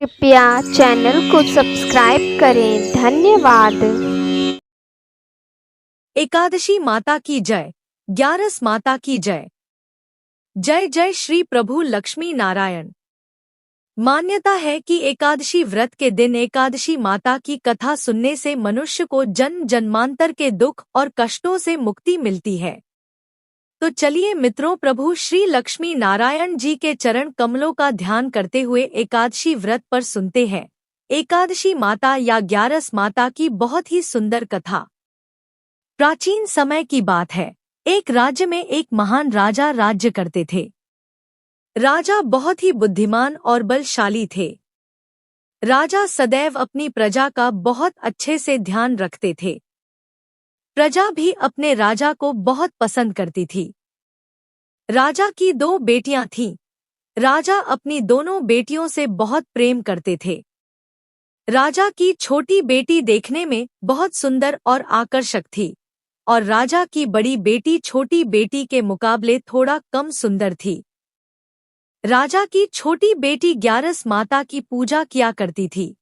कृपया चैनल को सब्सक्राइब करें। धन्यवाद। एकादशी माता की जय। ग्यारस माता की जय। जय जय श्री प्रभु लक्ष्मी नारायण। मान्यता है कि एकादशी व्रत के दिन एकादशी माता की कथा सुनने से मनुष्य को जन्म जन्मांतर के दुख और कष्टों से मुक्ति मिलती है। तो चलिए मित्रों, प्रभु श्री लक्ष्मी नारायण जी के चरण कमलों का ध्यान करते हुए एकादशी व्रत पर सुनते हैं एकादशी माता या ग्यारस माता की बहुत ही सुंदर कथा। प्राचीन समय की बात है। एक राज्य में एक महान राजा राज्य करते थे। राजा बहुत ही बुद्धिमान और बलशाली थे। राजा सदैव अपनी प्रजा का बहुत अच्छे से ध्यान रखते थे। प्रजा भी अपने राजा को बहुत पसंद करती थी। राजा की 2 बेटियां थीं। राजा अपनी दोनों बेटियों से बहुत प्रेम करते थे। राजा की छोटी बेटी देखने में बहुत सुंदर और आकर्षक थी और राजा की बड़ी बेटी छोटी बेटी के मुकाबले थोड़ा कम सुंदर थी। राजा की छोटी बेटी ग्यारस माता की पूजा किया करती थी।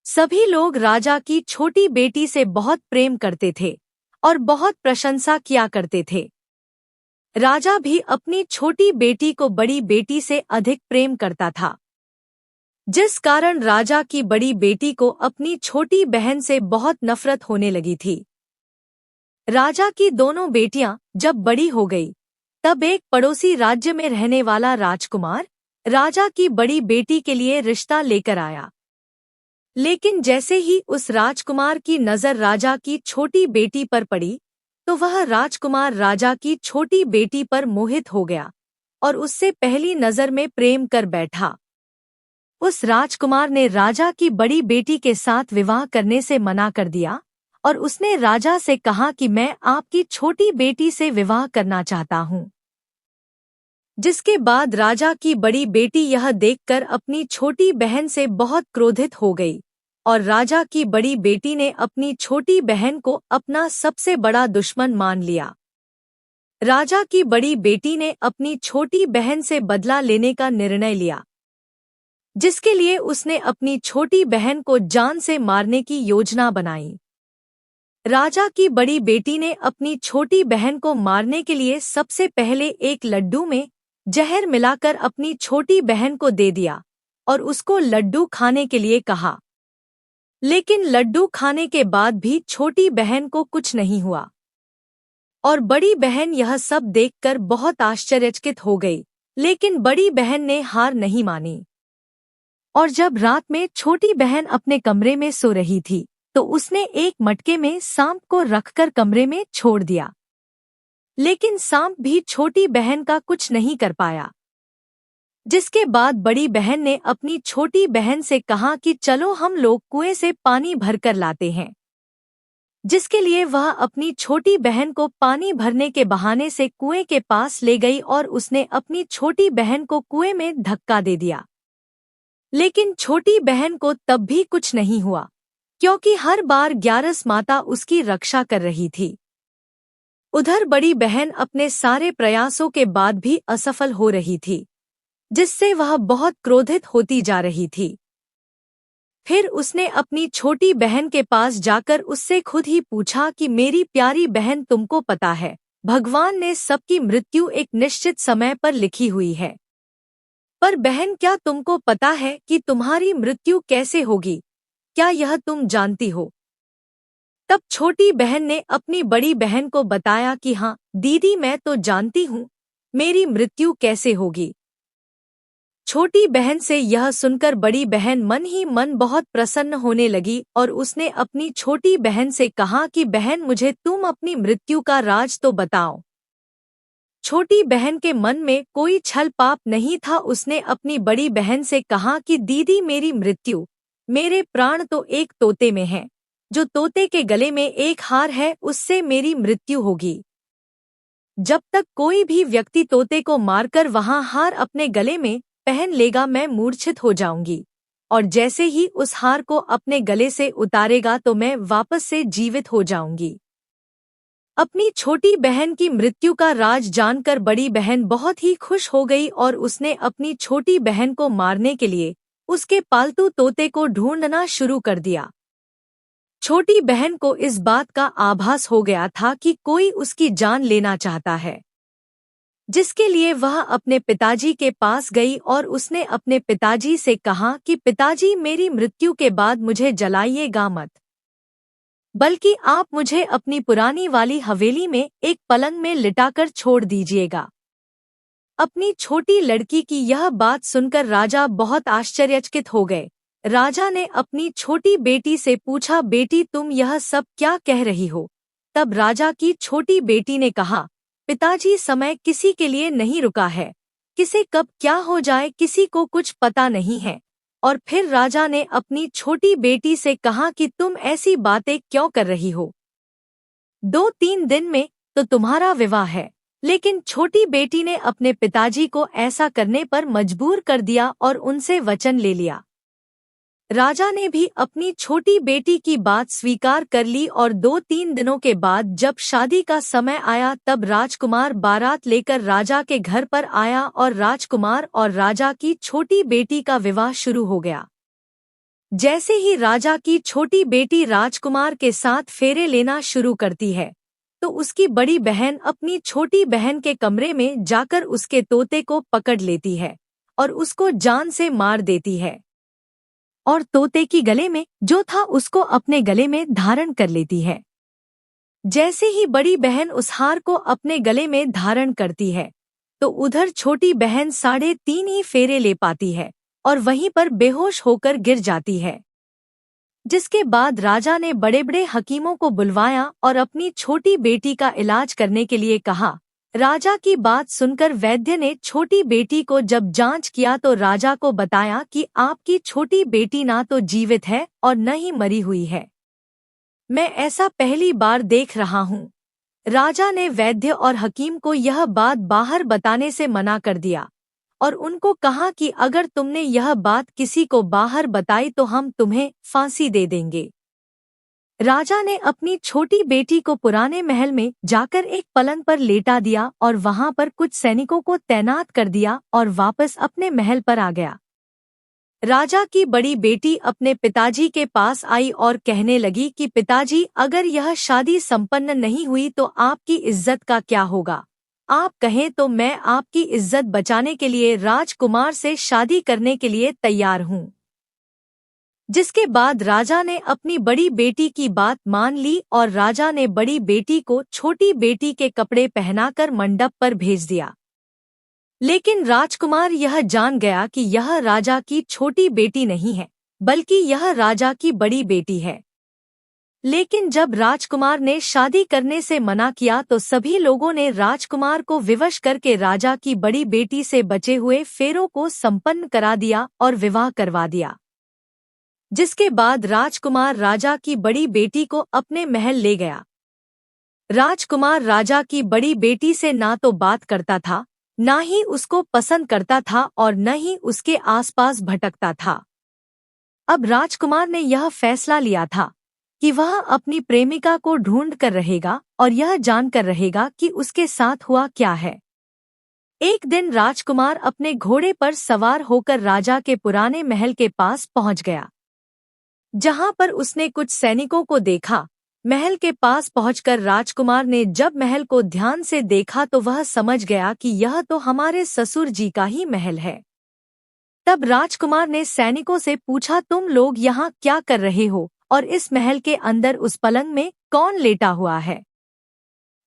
सभी लोग राजा की छोटी बेटी से बहुत प्रेम करते थे और बहुत प्रशंसा किया करते थे। राजा भी अपनी छोटी बेटी को बड़ी बेटी से अधिक प्रेम करता था, जिस कारण राजा की बड़ी बेटी को अपनी छोटी बहन से बहुत नफरत होने लगी थी। राजा की दोनों बेटियां जब बड़ी हो गई, तब एक पड़ोसी राज्य में रहने वाला राजकुमार राजा की बड़ी बेटी के लिए रिश्ता लेकर आया। लेकिन जैसे ही उस राजकुमार की नजर राजा की छोटी बेटी पर पड़ी, तो वह राजकुमार राजा की छोटी बेटी पर मोहित हो गया और उससे पहली नजर में प्रेम कर बैठा। उस राजकुमार ने राजा की बड़ी बेटी के साथ विवाह करने से मना कर दिया और उसने राजा से कहा कि मैं आपकी छोटी बेटी से विवाह करना चाहता हूँ। जिसके बाद राजा की बड़ी बेटी यह देखकर अपनी छोटी बहन से बहुत क्रोधित हो गई और राजा की बड़ी बेटी ने अपनी छोटी बहन को अपना सबसे बड़ा दुश्मन मान लिया। राजा की बड़ी बेटी ने अपनी छोटी बहन से बदला लेने का निर्णय लिया, जिसके लिए उसने अपनी छोटी बहन को जान से मारने की योजना बनाई। राजा की बड़ी बेटी ने अपनी छोटी बहन को मारने के लिए सबसे पहले एक लड्डू में जहर मिलाकर अपनी छोटी बहन को दे दिया और उसको लड्डू खाने के लिए कहा। लेकिन लड्डू खाने के बाद भी छोटी बहन को कुछ नहीं हुआ और बड़ी बहन यह सब देखकर बहुत आश्चर्यचकित हो गई। लेकिन बड़ी बहन ने हार नहीं मानी और जब रात में छोटी बहन अपने कमरे में सो रही थी, तो उसने एक मटके में सांप को रखकर कमरे में छोड़ दिया। लेकिन सांप भी छोटी बहन का कुछ नहीं कर पाया। जिसके बाद बड़ी बहन ने अपनी छोटी बहन से कहा कि चलो हम लोग कुएं से पानी भरकर लाते हैं। जिसके लिए वह अपनी छोटी बहन को पानी भरने के बहाने से कुएं के पास ले गई और उसने अपनी छोटी बहन को कुएं में धक्का दे दिया। लेकिन छोटी बहन को तब भी कुछ नहीं हुआ, क्योंकि हर बार ग्यारस माता उसकी रक्षा कर रही थी। उधर बड़ी बहन अपने सारे प्रयासों के बाद भी असफल हो रही थी, जिससे वह बहुत क्रोधित होती जा रही थी। फिर उसने अपनी छोटी बहन के पास जाकर उससे खुद ही पूछा कि मेरी प्यारी बहन, तुमको पता है, भगवान ने सबकी मृत्यु एक निश्चित समय पर लिखी हुई है, पर बहन क्या तुमको पता है कि तुम्हारी मृत्यु कैसे होगी? क्या यह तुम जानती हो? तब छोटी बहन ने अपनी बड़ी बहन को बताया कि हाँ दीदी, मैं तो जानती हूँ मेरी मृत्यु कैसे होगी। छोटी बहन से यह सुनकर बड़ी बहन मन ही मन बहुत प्रसन्न होने लगी और उसने अपनी छोटी बहन से कहा कि बहन, मुझे तुम अपनी मृत्यु का राज तो बताओ। छोटी बहन के मन में कोई छल पाप नहीं था। उसने अपनी बड़ी बहन से कहा कि दीदी, मेरी मृत्यु, मेरे प्राण तो एक तोते में हैं। जो तोते के गले में एक हार है, उससे मेरी मृत्यु होगी। जब तक कोई भी व्यक्ति तोते को मारकर वहां हार अपने गले में पहन लेगा, मैं मूर्छित हो जाऊंगी और जैसे ही उस हार को अपने गले से उतारेगा तो मैं वापस से जीवित हो जाऊंगी। अपनी छोटी बहन की मृत्यु का राज जानकर बड़ी बहन बहुत ही खुश हो गई और उसने अपनी छोटी बहन को मारने के लिए उसके पालतू तोते को ढूंढना शुरू कर दिया। छोटी बहन को इस बात का आभास हो गया था कि कोई उसकी जान लेना चाहता है, जिसके लिए वह अपने पिताजी के पास गई और उसने अपने पिताजी से कहा कि पिताजी, मेरी मृत्यु के बाद मुझे जलाइएगा मत, बल्कि आप मुझे अपनी पुरानी वाली हवेली में एक पलंग में लिटाकर छोड़ दीजिएगा। अपनी छोटी लड़की की यह बात सुनकर राजा बहुत आश्चर्यचकित हो गए। राजा ने अपनी छोटी बेटी से पूछा, बेटी तुम यह सब क्या कह रही हो? तब राजा की छोटी बेटी ने कहा, पिताजी, समय किसी के लिए नहीं रुका है, किसे कब क्या हो जाए किसी को कुछ पता नहीं है। और फिर राजा ने अपनी छोटी बेटी से कहा कि तुम ऐसी बातें क्यों कर रही हो? 2-3 दिन में तो तुम्हारा विवाह है। लेकिन छोटी बेटी ने अपने पिताजी को ऐसा करने पर मजबूर कर दिया और उनसे वचन ले लिया। राजा ने भी अपनी छोटी बेटी की बात स्वीकार कर ली और 2-3 दिनों के बाद जब शादी का समय आया तब राजकुमार बारात लेकर राजा के घर पर आया और राजकुमार और राजा की छोटी बेटी का विवाह शुरू हो गया। जैसे ही राजा की छोटी बेटी राजकुमार के साथ फेरे लेना शुरू करती है तो उसकी बड़ी बहन अपनी छोटी बहन के कमरे में जाकर उसके तोते को पकड़ लेती है और उसको जान से मार देती है और तोते की गले में जो था उसको अपने गले में धारण कर लेती है। जैसे ही बड़ी बहन उस हार को अपने गले में धारण करती है तो उधर छोटी बहन 3.5 ही फेरे ले पाती है और वहीं पर बेहोश होकर गिर जाती है। जिसके बाद राजा ने बड़े बड़े हकीमों को बुलवाया और अपनी छोटी बेटी का इलाज करने के लिए कहा। राजा की बात सुनकर वैद्य ने छोटी बेटी को जब जांच किया तो राजा को बताया कि आपकी छोटी बेटी ना तो जीवित है और न ही मरी हुई है। मैं ऐसा पहली बार देख रहा हूँ। राजा ने वैद्य और हकीम को यह बात बाहर बताने से मना कर दिया और उनको कहा कि अगर तुमने यह बात किसी को बाहर बताई तो हम तुम्हें फांसी दे देंगे। राजा ने अपनी छोटी बेटी को पुराने महल में जाकर एक पलंग पर लेटा दिया और वहां पर कुछ सैनिकों को तैनात कर दिया और वापस अपने महल पर आ गया। राजा की बड़ी बेटी अपने पिताजी के पास आई और कहने लगी कि पिताजी, अगर यह शादी संपन्न नहीं हुई तो आपकी इज्जत का क्या होगा? आप कहें तो मैं आपकी इज्जत बचाने के लिए राजकुमार से शादी करने के लिए तैयार हूँ। जिसके बाद राजा ने अपनी बड़ी बेटी की बात मान ली और राजा ने बड़ी बेटी को छोटी बेटी के कपड़े पहनाकर मंडप पर भेज दिया। लेकिन राजकुमार यह जान गया कि यह राजा की छोटी बेटी नहीं है, बल्कि यह राजा की बड़ी बेटी है। लेकिन जब राजकुमार ने शादी करने से मना किया तो सभी लोगों ने राजकुमार को विवश करके राजा की बड़ी बेटी से बचे हुए फेरों को संपन्न करा दिया और विवाह करवा दिया। जिसके बाद राजकुमार राजा की बड़ी बेटी को अपने महल ले गया। राजकुमार राजा की बड़ी बेटी से ना तो बात करता था, ना ही उसको पसंद करता था और न ही उसके आसपास भटकता था। अब राजकुमार ने यह फैसला लिया था कि वह अपनी प्रेमिका को ढूंढ कर रहेगा और यह जानकर रहेगा कि उसके साथ हुआ क्या है। एक दिन राजकुमार अपने घोड़े पर सवार होकर राजा के पुराने महल के पास पहुंच गया, जहां पर उसने कुछ सैनिकों को देखा। महल के पास पहुंचकर राजकुमार ने जब महल को ध्यान से देखा तो वह समझ गया कि यह तो हमारे ससुर जी का ही महल है। तब राजकुमार ने सैनिकों से पूछा, तुम लोग यहाँ क्या कर रहे हो और इस महल के अंदर उस पलंग में कौन लेटा हुआ है?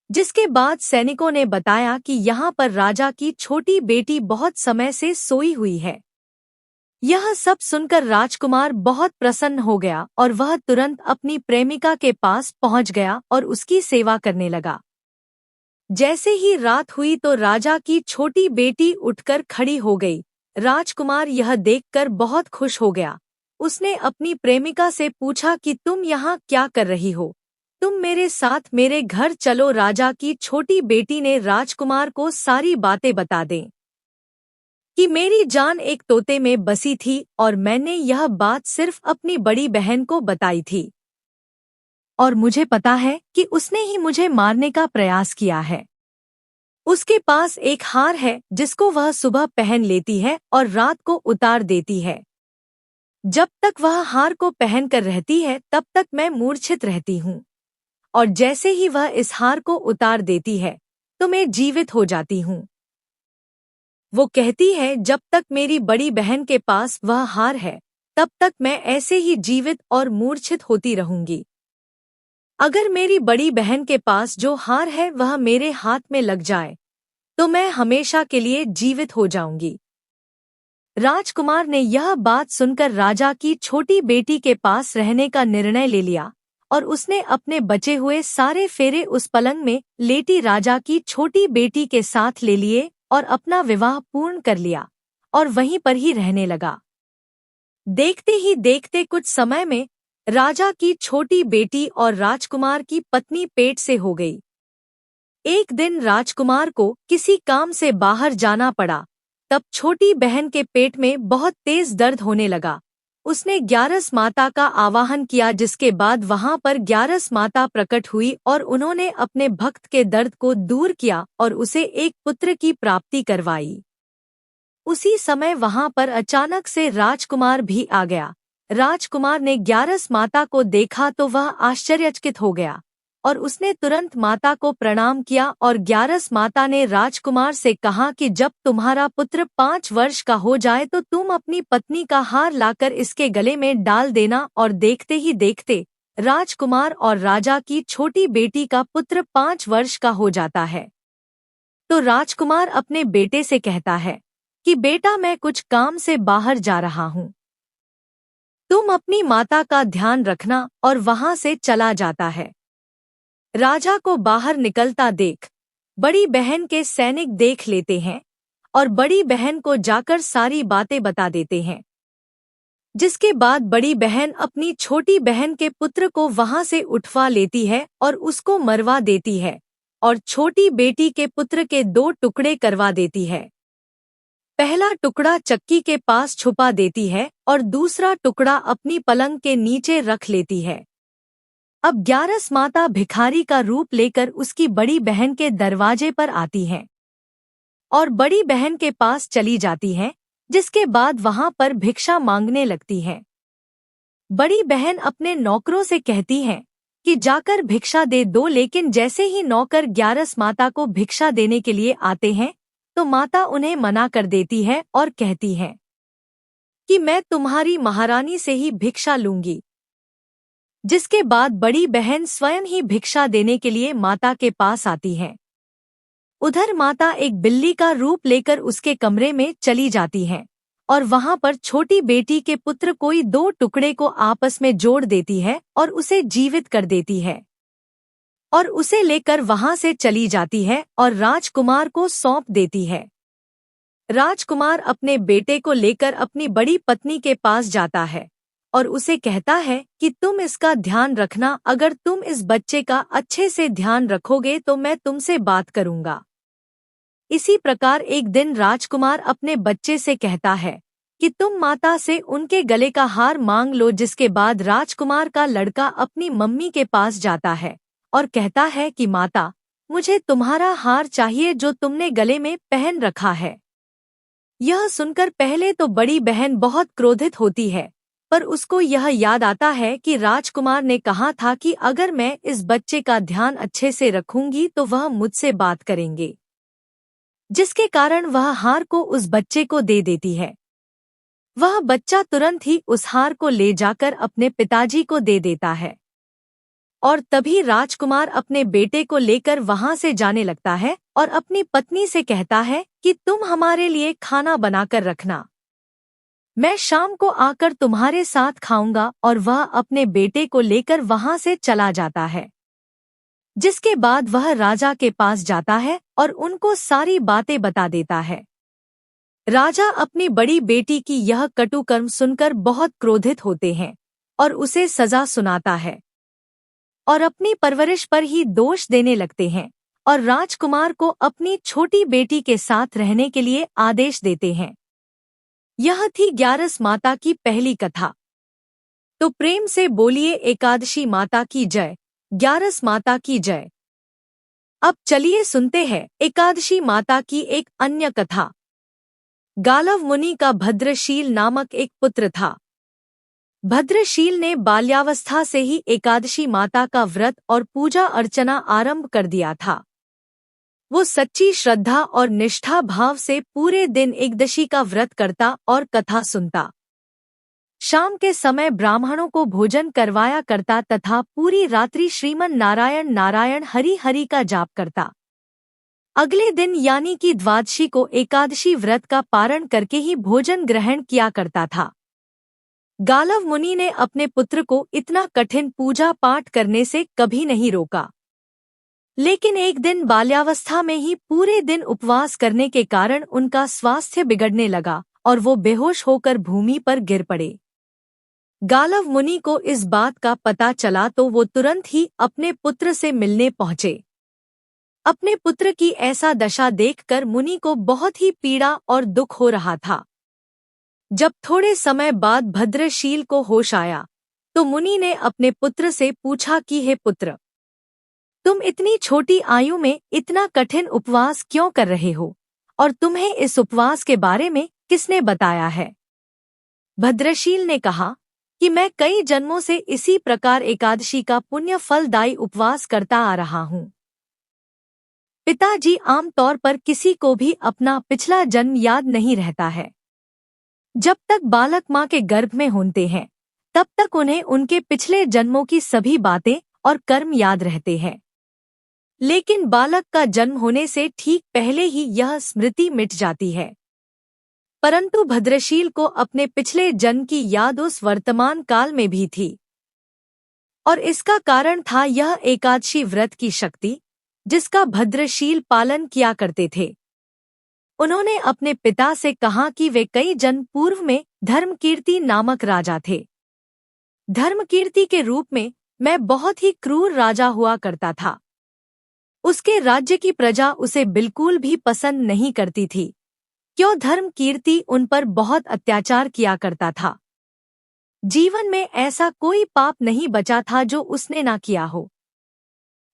जिसके बाद सैनिकों ने बताया कि यहाँ पर राजा की छोटी बेटी बहुत समय से सोई हुई है। यह सब सुनकर राजकुमार बहुत प्रसन्न हो गया और वह तुरंत अपनी प्रेमिका के पास पहुंच गया और उसकी सेवा करने लगा। जैसे ही रात हुई तो राजा की छोटी बेटी उठकर खड़ी हो गई। राजकुमार यह देखकर बहुत खुश हो गया। उसने अपनी प्रेमिका से पूछा कि तुम यहाँ क्या कर रही हो? तुम मेरे साथ मेरे घर चलो। राजा की छोटी बेटी ने राजकुमार को सारी बातें बता दें कि मेरी जान एक तोते में बसी थी और मैंने यह बात सिर्फ अपनी बड़ी बहन को बताई थी और मुझे पता है कि उसने ही मुझे मारने का प्रयास किया है। उसके पास एक हार है जिसको वह सुबह पहन लेती है और रात को उतार देती है। जब तक वह हार को पहनकर रहती है तब तक मैं मूर्छित रहती हूँ, और जैसे ही वह इस हार को उतार देती है तो मैं जीवित हो जाती हूँ। वो कहती है जब तक मेरी बड़ी बहन के पास वह हार है तब तक मैं ऐसे ही जीवित और मूर्छित होती रहूंगी। अगर मेरी बड़ी बहन के पास जो हार है वह मेरे हाथ में लग जाए तो मैं हमेशा के लिए जीवित हो जाऊंगी। राजकुमार ने यह बात सुनकर राजा की छोटी बेटी के पास रहने का निर्णय ले लिया और उसने अपने बचे हुए सारे फेरे उस पलंग में लेटी राजा की छोटी बेटी के साथ ले लिए और अपना विवाह पूर्ण कर लिया और वहीं पर ही रहने लगा। देखते ही देखते कुछ समय में राजा की छोटी बेटी और राजकुमार की पत्नी पेट से हो गई। एक दिन राजकुमार को किसी काम से बाहर जाना पड़ा। तब छोटी बहन के पेट में बहुत तेज दर्द होने लगा। उसने ग्यारस माता का आवाहन किया, जिसके बाद वहां पर ग्यारस माता प्रकट हुई और उन्होंने अपने भक्त के दर्द को दूर किया और उसे एक पुत्र की प्राप्ति करवाई। उसी समय वहां पर अचानक से राजकुमार भी आ गया। राजकुमार ने ग्यारस माता को देखा तो वह आश्चर्यचकित हो गया और उसने तुरंत माता को प्रणाम किया और ग्यारस माता ने राजकुमार से कहा कि जब तुम्हारा पुत्र 5 वर्ष का हो जाए तो तुम अपनी पत्नी का हार लाकर इसके गले में डाल देना। और देखते ही देखते राजकुमार और राजा की छोटी बेटी का पुत्र 5 वर्ष का हो जाता है। तो राजकुमार अपने बेटे से कहता है कि बेटा, मैं कुछ काम से बाहर जा रहा हूँ, तुम अपनी माता का ध्यान रखना, और वहां से चला जाता है। राजा को बाहर निकलता देख बड़ी बहन के सैनिक देख लेते हैं और बड़ी बहन को जाकर सारी बातें बता देते हैं, जिसके बाद बड़ी बहन अपनी छोटी बहन के पुत्र को वहां से उठवा लेती है और उसको मरवा देती है और छोटी बेटी के पुत्र के 2 टुकड़े करवा देती है। पहला टुकड़ा चक्की के पास छुपा देती है और दूसरा टुकड़ा अपनी पलंग के नीचे रख लेती है। अब ग्यारस माता भिखारी का रूप लेकर उसकी बड़ी बहन के दरवाजे पर आती हैं और बड़ी बहन के पास चली जाती हैं, जिसके बाद वहां पर भिक्षा मांगने लगती हैं। बड़ी बहन अपने नौकरों से कहती है कि जाकर भिक्षा दे दो, लेकिन जैसे ही नौकर ग्यारस माता को भिक्षा देने के लिए आते हैं तो माता उन्हें मना कर देती है और कहती है कि मैं तुम्हारी महारानी से ही भिक्षा लूंगी। जिसके बाद बड़ी बहन स्वयं ही भिक्षा देने के लिए माता के पास आती है। उधर माता एक बिल्ली का रूप लेकर उसके कमरे में चली जाती है और वहां पर छोटी बेटी के पुत्र कोई 2 टुकड़े को आपस में जोड़ देती है और उसे जीवित कर देती है और उसे लेकर वहां से चली जाती है और राजकुमार को सौंप देती है। राजकुमार अपने बेटे को लेकर अपनी बड़ी पत्नी के पास जाता है और उसे कहता है कि तुम इसका ध्यान रखना, अगर तुम इस बच्चे का अच्छे से ध्यान रखोगे तो मैं तुमसे बात करूंगा। इसी प्रकार एक दिन राजकुमार अपने बच्चे से कहता है कि तुम माता से उनके गले का हार मांग लो। जिसके बाद राजकुमार का लड़का अपनी मम्मी के पास जाता है और कहता है कि माता, मुझे तुम्हारा हार चाहिए जो तुमने गले में पहन रखा है। यह सुनकर पहले तो बड़ी बहन बहुत क्रोधित होती है, पर उसको यह याद आता है कि राजकुमार ने कहा था कि अगर मैं इस बच्चे का ध्यान अच्छे से रखूंगी तो वह मुझसे बात करेंगे, जिसके कारण वह हार को उस बच्चे को दे देती है। वह बच्चा तुरंत ही उस हार को ले जाकर अपने पिताजी को दे देता है और तभी राजकुमार अपने बेटे को लेकर वहां से जाने लगता है और अपनी पत्नी से कहता है कि तुम हमारे लिए खाना बनाकर रखना, मैं शाम को आकर तुम्हारे साथ खाऊंगा। और वह अपने बेटे को लेकर वहां से चला जाता है। जिसके बाद वह राजा के पास जाता है और उनको सारी बातें बता देता है। राजा अपनी बड़ी बेटी की यह कटु कर्म सुनकर बहुत क्रोधित होते हैं और उसे सजा सुनाता है और अपनी परवरिश पर ही दोष देने लगते हैं और राजकुमार को अपनी छोटी बेटी के साथ रहने के लिए आदेश देते हैं। यह थी ग्यारस माता की पहली कथा। तो प्रेम से बोलिए एकादशी माता की जय, ग्यारस माता की जय। अब चलिए सुनते हैं एकादशी माता की एक अन्य कथा। गालव मुनि का भद्रशील नामक एक पुत्र था। भद्रशील ने बाल्यावस्था से ही एकादशी माता का व्रत और पूजा अर्चना आरंभ कर दिया था। वो सच्ची श्रद्धा और निष्ठा भाव से पूरे दिन एकदशी का व्रत करता और कथा सुनता। शाम के समय ब्राह्मणों को भोजन करवाया करता तथा पूरी रात्रि श्रीमन नारायण नारायण हरि हरि का जाप करता। अगले दिन यानी कि द्वादशी को एकादशी व्रत का पारण करके ही भोजन ग्रहण किया करता था। गालव मुनि ने अपने पुत्र को इतना कठिन पूजा पाठ करने से कभी नहीं रोका, लेकिन एक दिन बाल्यावस्था में ही पूरे दिन उपवास करने के कारण उनका स्वास्थ्य बिगड़ने लगा और वो बेहोश होकर भूमि पर गिर पड़े। गालव मुनि को इस बात का पता चला तो वो तुरंत ही अपने पुत्र से मिलने पहुंचे। अपने पुत्र की ऐसा दशा देखकर मुनि को बहुत ही पीड़ा और दुख हो रहा था। जब थोड़े समय बाद भद्रशील को होश आया तो मुनि ने अपने पुत्र से पूछा कि हे पुत्र, तुम इतनी छोटी आयु में इतना कठिन उपवास क्यों कर रहे हो और तुम्हें इस उपवास के बारे में किसने बताया है? भद्रशील ने कहा कि मैं कई जन्मों से इसी प्रकार एकादशी का पुण्य फलदायी उपवास करता आ रहा हूँ। पिताजी आमतौर पर किसी को भी अपना पिछला जन्म याद नहीं रहता है। जब तक बालक माँ के गर्भ में होते हैं तब तक उन्हें उनके पिछले जन्मों की सभी बातें और कर्म याद रहते हैं, लेकिन बालक का जन्म होने से ठीक पहले ही यह स्मृति मिट जाती है। परंतु भद्रशील को अपने पिछले जन्म की याद उस वर्तमान काल में भी थी, और इसका कारण था यह एकादशी व्रत की शक्ति जिसका भद्रशील पालन किया करते थे। उन्होंने अपने पिता से कहा कि वे कई जन्म पूर्व में धर्मकीर्ति नामक राजा थे। धर्मकीर्ति के रूप में मैं बहुत ही क्रूर राजा हुआ करता था। उसके राज्य की प्रजा उसे बिल्कुल भी पसंद नहीं करती थी, क्यों धर्मकीर्ति उन पर बहुत अत्याचार किया करता था। जीवन में ऐसा कोई पाप नहीं बचा था जो उसने ना किया हो।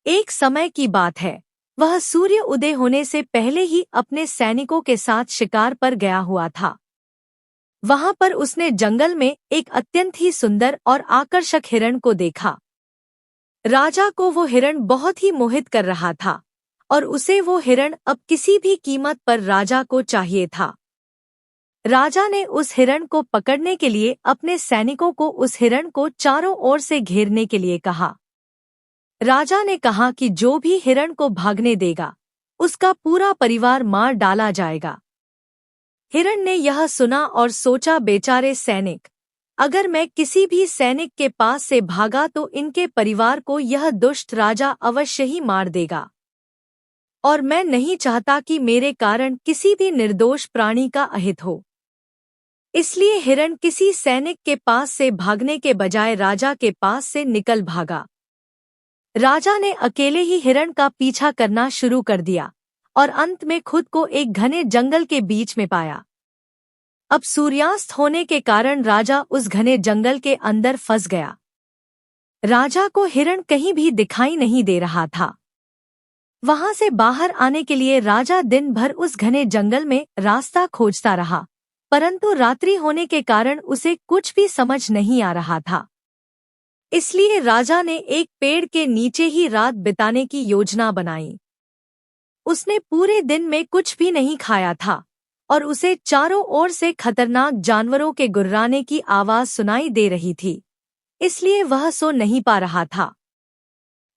एक समय की बात है, वह सूर्य उदय होने से पहले ही अपने सैनिकों के साथ शिकार पर गया हुआ था। वहां पर उसने जंगल में एक अत्यंत ही सुंदर और आकर्षक हिरण को देखा। राजा को वो हिरण बहुत ही मोहित कर रहा था और उसे वो हिरण अब किसी भी कीमत पर राजा को चाहिए था। राजा ने उस हिरण को पकड़ने के लिए अपने सैनिकों को उस हिरण को चारों ओर से घेरने के लिए कहा। राजा ने कहा कि जो भी हिरण को भागने देगा उसका पूरा परिवार मार डाला जाएगा। हिरण ने यह सुना और सोचा, बेचारे सैनिक, अगर मैं किसी भी सैनिक के पास से भागा तो इनके परिवार को यह दुष्ट राजा अवश्य ही मार देगा, और मैं नहीं चाहता कि मेरे कारण किसी भी निर्दोष प्राणी का अहित हो। इसलिए हिरण किसी सैनिक के पास से भागने के बजाय राजा के पास से निकल भागा। राजा ने अकेले ही हिरण का पीछा करना शुरू कर दिया और अंत में खुद को एक घने जंगल के बीच में पाया। अब सूर्यास्त होने के कारण राजा उस घने जंगल के अंदर फंस गया। राजा को हिरण कहीं भी दिखाई नहीं दे रहा था। वहां से बाहर आने के लिए राजा दिन भर उस घने जंगल में रास्ता खोजता रहा, परंतु रात्रि होने के कारण उसे कुछ भी समझ नहीं आ रहा था। इसलिए राजा ने एक पेड़ के नीचे ही रात बिताने की योजना बनाई। उसने पूरे दिन में कुछ भी नहीं खाया था और उसे चारों ओर से खतरनाक जानवरों के गुर्राने की आवाज सुनाई दे रही थी, इसलिए वह सो नहीं पा रहा था।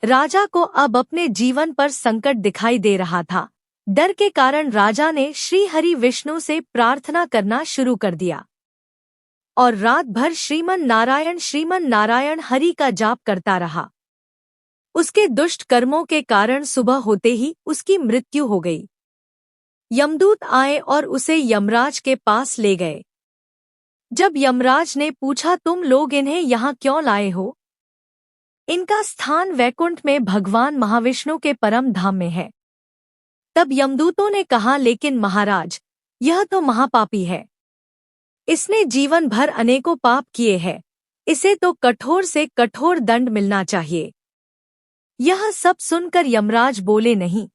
राजा को अब अपने जीवन पर संकट दिखाई दे रहा था। डर के कारण राजा ने श्री हरि विष्णु से प्रार्थना करना शुरू कर दिया और रात भर श्रीमन नारायण हरि का जाप करता रहा। उसके दुष्ट कर्मों के कारण सुबह होते ही उसकी मृत्यु हो गई। यमदूत आए और उसे यमराज के पास ले गए। जब यमराज ने पूछा, तुम लोग इन्हें यहाँ क्यों लाए हो? इनका स्थान वैकुंठ में भगवान महाविष्णु के परम धाम में है। तब यमदूतों ने कहा, लेकिन महाराज, यह तो महापापी है। इसने जीवन भर अनेकों पाप किए हैं। इसे तो कठोर से कठोर दंड मिलना चाहिए। यह सब सुनकर यमराज बोले, नहीं,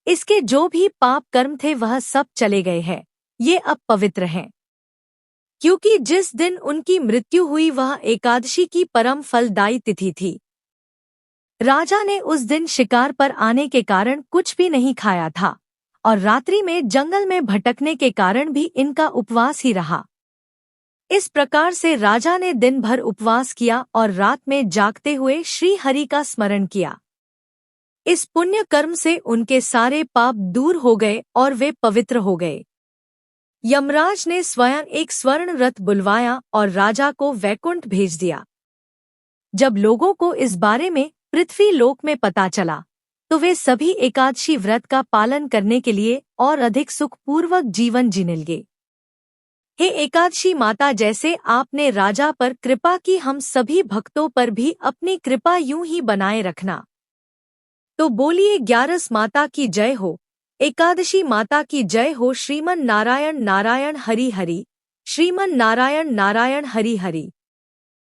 इसके जो भी पाप कर्म थे वह सब चले गए हैं। ये अब पवित्र हैं, क्योंकि जिस दिन उनकी मृत्यु हुई वह एकादशी की परम फलदायी तिथि थी। राजा ने उस दिन शिकार पर आने के कारण कुछ भी नहीं खाया था और रात्रि में जंगल में भटकने के कारण भी इनका उपवास ही रहा। इस प्रकार से राजा ने दिन भर उपवास किया और रात में जागते हुए श्री हरि का स्मरण किया। इस पुण्य कर्म से उनके सारे पाप दूर हो गए और वे पवित्र हो गए। यमराज ने स्वयं एक स्वर्ण रथ बुलवाया और राजा को वैकुंठ भेज दिया। जब लोगों को इस बारे में पृथ्वी लोक में पता चला तो वे सभी एकादशी व्रत का पालन करने के लिए और अधिक सुखपूर्वक जीवन जीने लगे। हे एकादशी माता, जैसे आपने राजा पर कृपा की, हम सभी भक्तों पर भी अपनी कृपा यूं ही बनाए रखना। तो बोलिए ग्यारस माता की जय हो, एकादशी माता की जय हो। श्रीमन नारायण नारायण हरि हरि, श्रीमन नारायण नारायण हरि हरि।